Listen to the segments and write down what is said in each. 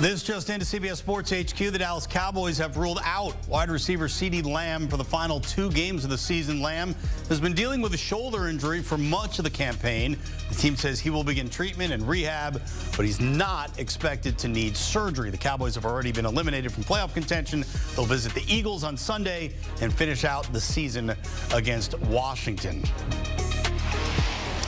This just into CBS Sports HQ. The Dallas Cowboys have ruled out wide receiver CeeDee Lamb for the final 2 games of the season. Lamb has been dealing with a shoulder injury for much of the campaign. The team says he will begin treatment and rehab, but he's not expected to need surgery. The Cowboys have already been eliminated from playoff contention. They'll visit the Eagles on Sunday and finish out the season against Washington.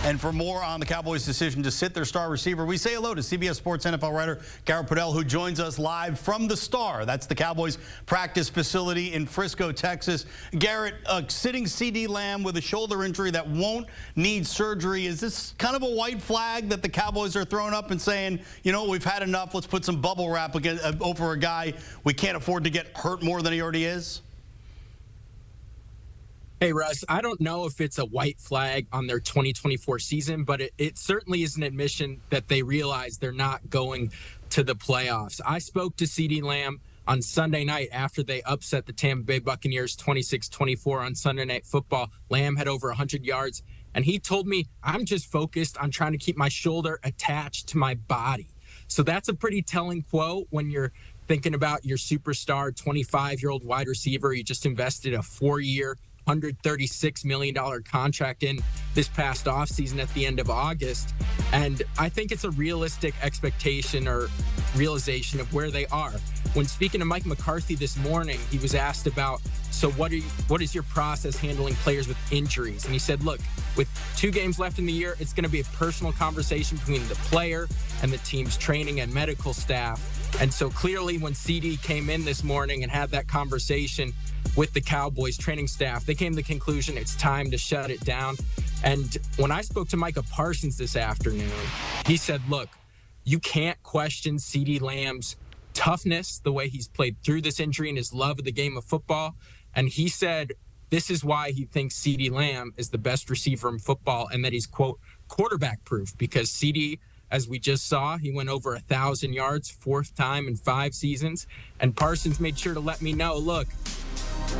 And for more on the Cowboys' decision to sit their star receiver, we say hello to CBS Sports NFL writer Garrett Podell, who joins us live from the Star. That's the Cowboys' practice facility in Frisco, Texas. Garrett, sitting CeeDee Lamb with a shoulder injury that won't need surgery, is this kind of a white flag that the Cowboys are throwing up and saying, you know, we've had enough, let's put some bubble wrap over a guy we can't afford to get hurt more than he already is? Hey, Russ, I don't know if it's a white flag on their 2024 season, but it certainly is an admission that they realize they're not going to the playoffs. I spoke to CeeDee Lamb on Sunday night after they upset the Tampa Bay Buccaneers 26-24 on Sunday Night Football. Lamb had over 100 yards, and he told me, I'm just focused on trying to keep my shoulder attached to my body. So that's a pretty telling quote when you're thinking about your superstar 25-year-old wide receiver. You just invested a 4-year, $136 million contract in this past offseason at the end of August. And I think it's a realistic expectation or realization of where they are. When speaking to Mike McCarthy this morning, he was asked about, so what is your process handling players with injuries? And he said, look, with 2 games left in the year, it's going to be a personal conversation between the player and the team's training and medical staff. And so clearly when CeeDee came in this morning and had that conversation with the Cowboys training staff, they came to the conclusion it's time to shut it down. And when I spoke to Micah Parsons this afternoon, he said, look, you can't question CeeDee Lamb's toughness, the way he's played through this injury and his love of the game of football. And he said this is why he thinks CeeDee Lamb is the best receiver in football and that he's, quote, quarterback proof, because CeeDee, as we just saw, he went over 1,000 yards, 4th time in 5 seasons. And Parsons made sure to let me know, look,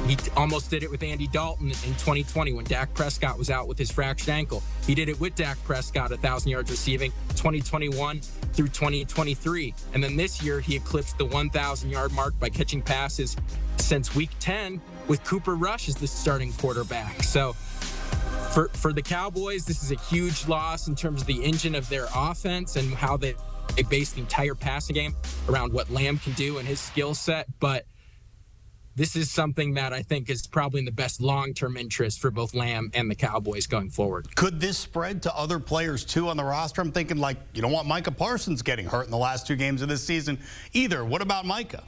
he almost did it with Andy Dalton in 2020 when Dak Prescott was out with his fractured ankle. He did it with Dak Prescott, 1,000 yards receiving, 2021 through 2023. And then this year, he eclipsed the 1,000-yard mark by catching passes since Week 10 with Cooper Rush as the starting quarterback. So for the Cowboys, this is a huge loss in terms of the engine of their offense and how they base the entire passing game around what Lamb can do and his skill set. But this is something that I think is probably in the best long-term interest for both Lamb and the Cowboys going forward. Could this spread to other players, too, on the roster? I'm thinking, like, you don't want Micah Parsons getting hurt in the last 2 games of this season either. What about Micah?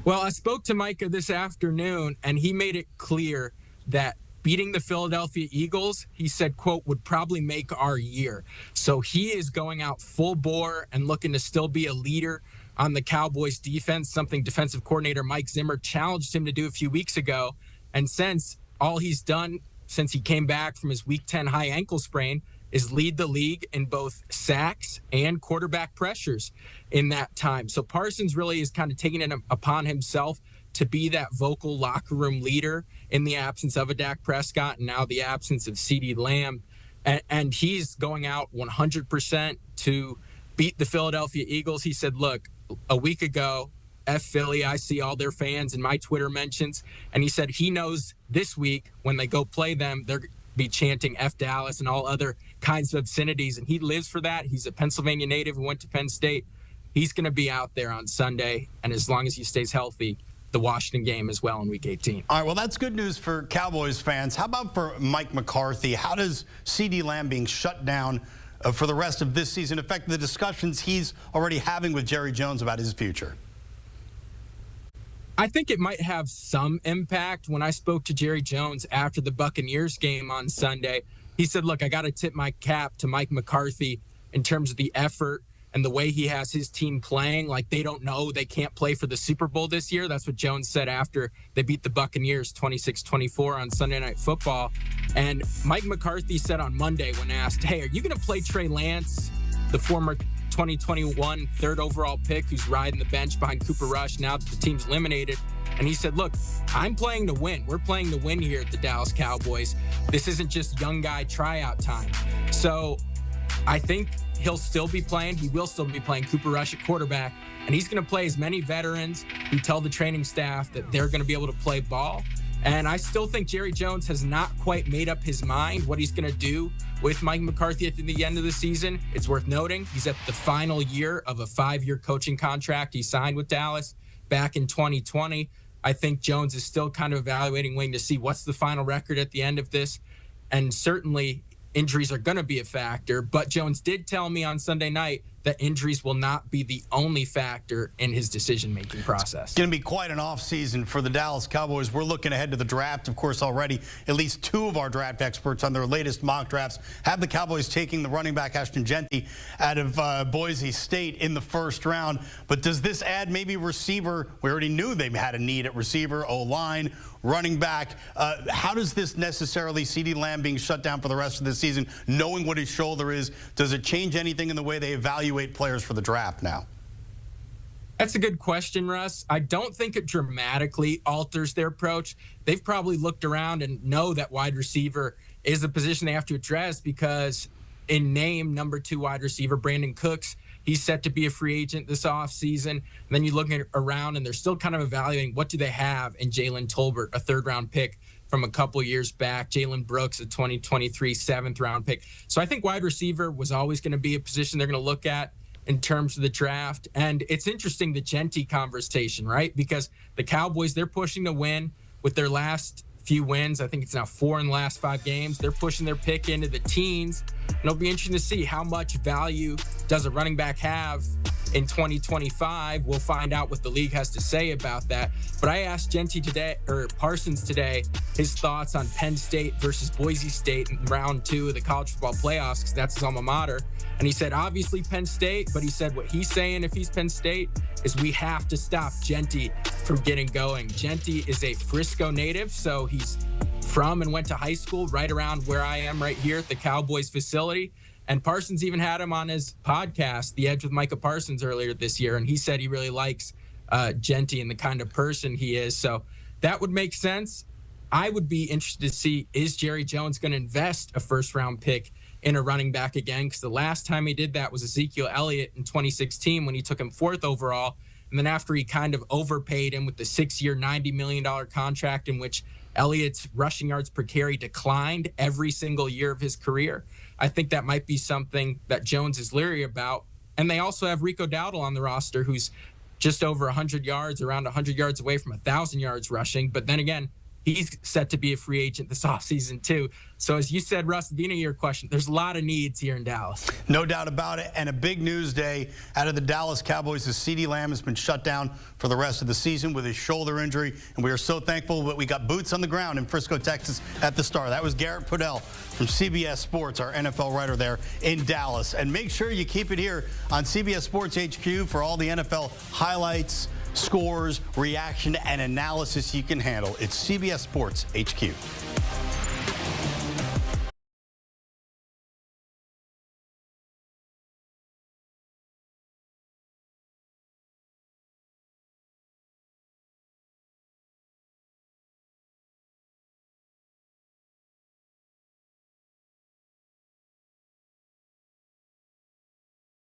Well, I spoke to Micah this afternoon, and he made it clear that beating the Philadelphia Eagles, he said, quote, would probably make our year. So he is going out full bore and looking to still be a leader on the Cowboys defense, something defensive coordinator Mike Zimmer challenged him to do a few weeks ago. And since all he's done since he came back from his Week 10 high ankle sprain is lead the league in both sacks and quarterback pressures in that time. So Parsons really is kind of taking it upon himself to be that vocal locker room leader in the absence of a Dak Prescott and now the absence of CeeDee Lamb. And he's going out 100% to beat the Philadelphia Eagles. He said, look, a week ago, F Philly, I see all their fans in my Twitter mentions. And he said he knows this week when they go play them, they're going to be chanting F Dallas and all other kinds of obscenities. And he lives for that. He's a Pennsylvania native who went to Penn State. He's going to be out there on Sunday. And as long as he stays healthy, the Washington game as well in Week 18. All right, well, that's good news for Cowboys fans. How about for Mike McCarthy? How does CeeDee Lamb being shut down for the rest of this season affect the discussions he's already having with Jerry Jones about his future? I think it might have some impact. When I spoke to Jerry Jones after the Buccaneers game on Sunday, he said, look, I got to tip my cap to Mike McCarthy in terms of the effort and the way he has his team playing. Like, they don't know they can't play for the Super Bowl this year. That's what Jones said after they beat the Buccaneers 26-24 on Sunday Night Football. And Mike McCarthy said on Monday when asked, hey, are you going to play Trey Lance, the former 2021 3rd overall pick who's riding the bench behind Cooper Rush now that the team's eliminated? And he said, look, I'm playing to win. We're playing to win here at the Dallas Cowboys. This isn't just young guy tryout time. So I think he'll still be playing. He will still be playing Cooper Rush at quarterback. And he's going to play as many veterans who tell the training staff that they're going to be able to play ball. And I still think Jerry Jones has not quite made up his mind what he's going to do with Mike McCarthy at the end of the season. It's worth noting he's at the final year of a 5-year coaching contract he signed with Dallas back in 2020. I think Jones is still kind of evaluating, waiting to see what's the final record at the end of this. And certainly injuries are going to be a factor. But Jones did tell me on Sunday night that injuries will not be the only factor in his decision-making process. It's going to be quite an offseason for the Dallas Cowboys. We're looking ahead to the draft, of course, already. At least 2 of our draft experts on their latest mock drafts have the Cowboys taking the running back Ashton Jeanty out of Boise State in the first round. But does this add maybe receiver? We already knew they had a need at receiver, O-line, running back. How does this necessarily, CeeDee Lamb being shut down for the rest of the season, knowing what his shoulder is, does it change anything in the way they evaluate players for the draft now? That's a good question, Russ. I don't think it dramatically alters their approach. They've probably looked around and know that wide receiver is a position they have to address because in name, number 2 wide receiver, Brandon Cooks, he's set to be a free agent this offseason. And then you look around and they're still kind of evaluating what do they have in Jalen Tolbert, a 3rd-round pick from a couple years back, Jalen Brooks, a 2023 7th-round pick. So I think wide receiver was always going to be a position they're going to look at in terms of the draft. And it's interesting, the Jeanty conversation, right? Because the Cowboys, they're pushing to win with their last few wins. I think it's now 4 in the last 5 games. They're pushing their pick into the teens. And it'll be interesting to see how much value does a running back have in 2025. We'll find out what the league has to say about that. But I asked Jeanty today, or Parsons today, his thoughts on Penn State versus Boise State in round 2 of the college football playoffs, because that's his alma mater. And he said, obviously Penn State, but he said what he's saying if he's Penn State is we have to stop Jeanty from getting going. Jeanty is a Frisco native, so he's from and went to high school right around where I am right here at the Cowboys facility. And Parsons even had him on his podcast, The Edge with Micah Parsons, earlier this year. And he said he really likes Jeanty and the kind of person he is. So that would make sense. I would be interested to see, is Jerry Jones going to invest a 1st-round pick in a running back again? Because the last time he did that was Ezekiel Elliott in 2016 when he took him 4th overall. And then after he kind of overpaid him with the 6-year, $90 million contract in which Elliott's rushing yards per carry declined every single year of his career, I think that might be something that Jones is leery about. And they also have Rico Dowdle on the roster, who's just over 100 yards, around 100 yards away from 1,000 yards rushing. But then again, he's set to be a free agent this offseason too. So as you said, Russ, at the beginning of your question, there's a lot of needs here in Dallas. No doubt about it. And a big news day out of the Dallas Cowboys as CeeDee Lamb has been shut down for the rest of the season with his shoulder injury. And we are so thankful that we got boots on the ground in Frisco, Texas at the Star. That was Garrett Podell from CBS Sports, our NFL writer there in Dallas. And make sure you keep it here on CBS Sports HQ for all the NFL highlights, scores, reaction, and analysis you can handle. It's CBS Sports HQ.